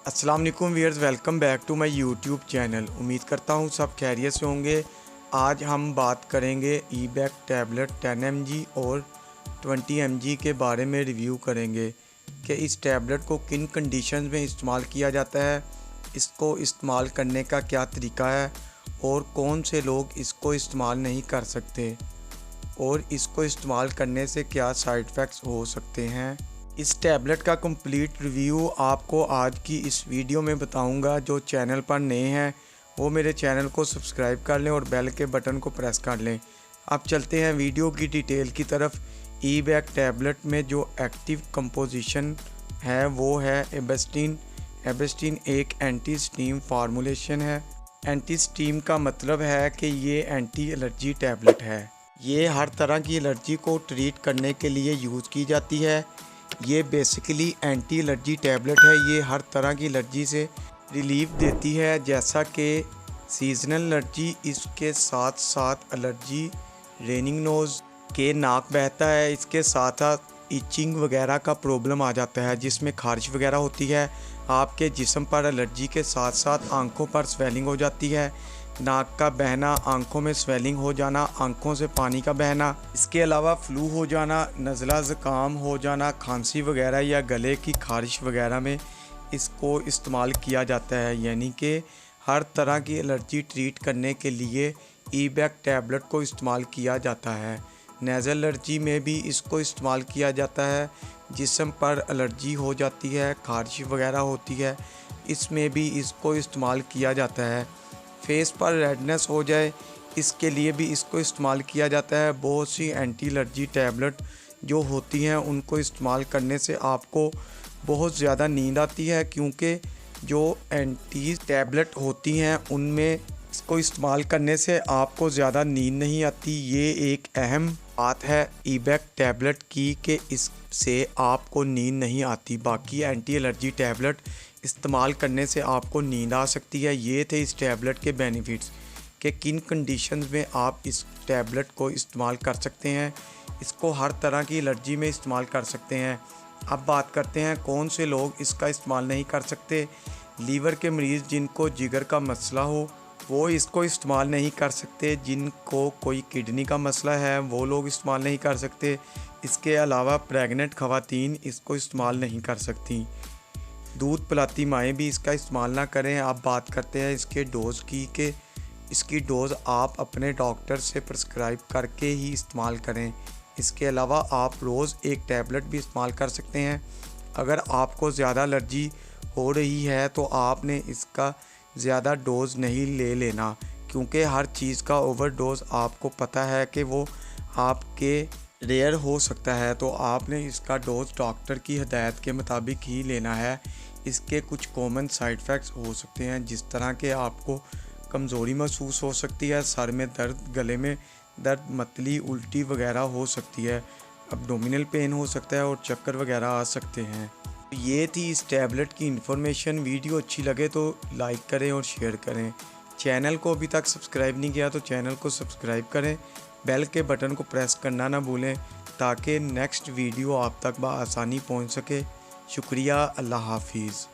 अस्सलाम वालेकुम viewers, welcome back to my YouTube channel. उम्मीद करता हूँ सब खैरियत से होंगे। आज हम बात करेंगे ईबैक टैबलेट 10 mg और 20 mg के बारे में रिव्यू करेंगे कि इस टैबलेट को किन कंडीशंस में इस्तेमाल किया जाता है, इसको इस्तेमाल करने का क्या तरीका है और कौन से लोग इसको इस्तेमाल नहीं कर सकते और इसको इस्तेमाल करने से क्या साइड इफ़ेक्ट्स हो सकते हैं। इस टैबलेट का कंप्लीट रिव्यू आपको आज की इस वीडियो में बताऊंगा। जो चैनल पर नए हैं वो मेरे चैनल को सब्सक्राइब कर लें और बेल के बटन को प्रेस कर लें। अब चलते हैं वीडियो की डिटेल की तरफ। ईबैक टैबलेट में जो एक्टिव कंपोजिशन है वो है एबेस्टिन। एबेस्टिन एक एंटी स्टीम फार्मूलेशन है। एंटी स्टीम का मतलब है कि ये एंटी एलर्जी टैबलेट है। ये हर तरह की एलर्जी को ट्रीट करने के लिए यूज़ की जाती है। ये बेसिकली एंटी एलर्जी टैबलेट है। ये हर तरह की एलर्जी से रिलीफ देती है, जैसा कि सीजनल एलर्जी, इसके साथ साथ एलर्जी रेनिंग नोज़ के नाक बहता है, इसके साथ साथ इचिंग वगैरह का प्रॉब्लम आ जाता है जिसमें खारिश वगैरह होती है। आपके जिस्म पर एलर्जी के साथ साथ आंखों पर स्वेलिंग हो जाती है, नाक का बहना, आंखों में स्वेलिंग हो जाना, आंखों से पानी का बहना, इसके अलावा फ्लू हो जाना, नज़ला ज़ुकाम हो जाना, खांसी वगैरह या गले की खारिश वगैरह में इसको इस्तेमाल किया जाता है। यानी कि हर तरह की एलर्जी ट्रीट करने के लिए ईबैक टैबलेट को इस्तेमाल किया जाता है। नेज़ल एलर्जी में भी इसको इस्तेमाल किया जाता है। जिस्म पर एलर्जी हो जाती है, खारिश वगैरह होती है, इसमें भी इसको इस्तेमाल किया जाता है। फेस पर रेडनेस हो जाए, इसके लिए भी इसको इस्तेमाल किया जाता है। बहुत सी एंटी एलर्जी टैबलेट जो होती हैं उनको इस्तेमाल करने से आपको बहुत ज़्यादा नींद आती है, क्योंकि जो एंटी टैबलेट होती हैं उनमें इसको इस्तेमाल करने से आपको ज़्यादा नींद नहीं आती। ये एक अहम बात है ईबैक टैबलेट की कि इससे आपको नींद नहीं आती। बाकी एंटी एलर्जी टैबलेट इस्तेमाल करने से आपको नींद आ सकती है। ये थे इस टैबलेट के बेनिफिट्स कि किन कंडीशंस में आप इस टैबलेट को इस्तेमाल कर सकते हैं। इसको हर तरह की एलर्जी में इस्तेमाल कर सकते हैं। अब बात करते हैं कौन से लोग इसका इस्तेमाल नहीं कर सकते। लीवर के मरीज़, जिनको जिगर का मसला हो, वो इसको इस्तेमाल नहीं कर सकते। जिनको कोई किडनी का मसला है वो लोग इस्तेमाल नहीं कर सकते। इसके अलावा प्रेग्नेंट ख़वातीन इसको इस्तेमाल नहीं कर सकती। दूध पिलाती माएँ भी इसका इस्तेमाल ना करें। आप बात करते हैं इसके डोज़ की कि इसकी डोज़ आप अपने डॉक्टर से प्रिस्क्राइब करके ही इस्तेमाल करें। इसके अलावा आप रोज़ एक टैबलेट भी इस्तेमाल कर सकते हैं। अगर आपको ज़्यादा एलर्जी हो रही है तो आपने इसका ज़्यादा डोज़ नहीं ले लेना, क्योंकि हर चीज़ का ओवरडोज़ आपको पता है कि वो आपके रेयर हो सकता है। तो आपने इसका डोज डॉक्टर की हिदायत के मुताबिक ही लेना है। इसके कुछ कॉमन साइड इफ़ेक्ट्स हो सकते हैं, जिस तरह के आपको कमज़ोरी महसूस हो सकती है, सर में दर्द, गले में दर्द, मतली, उल्टी वगैरह हो सकती है, एब्डोमिनल पेन हो सकता है और चक्कर वगैरह आ सकते हैं। ये थी इस टैबलेट की इन्फॉर्मेशन। वीडियो अच्छी लगे तो लाइक करें और शेयर करें। चैनल को अभी तक सब्सक्राइब नहीं किया तो चैनल को सब्सक्राइब करें, बेल के बटन को प्रेस करना ना भूलें ताकि नेक्स्ट वीडियो आप तक बआसानी पहुंच सके। शुक्रिया। अल्लाह हाफिज़।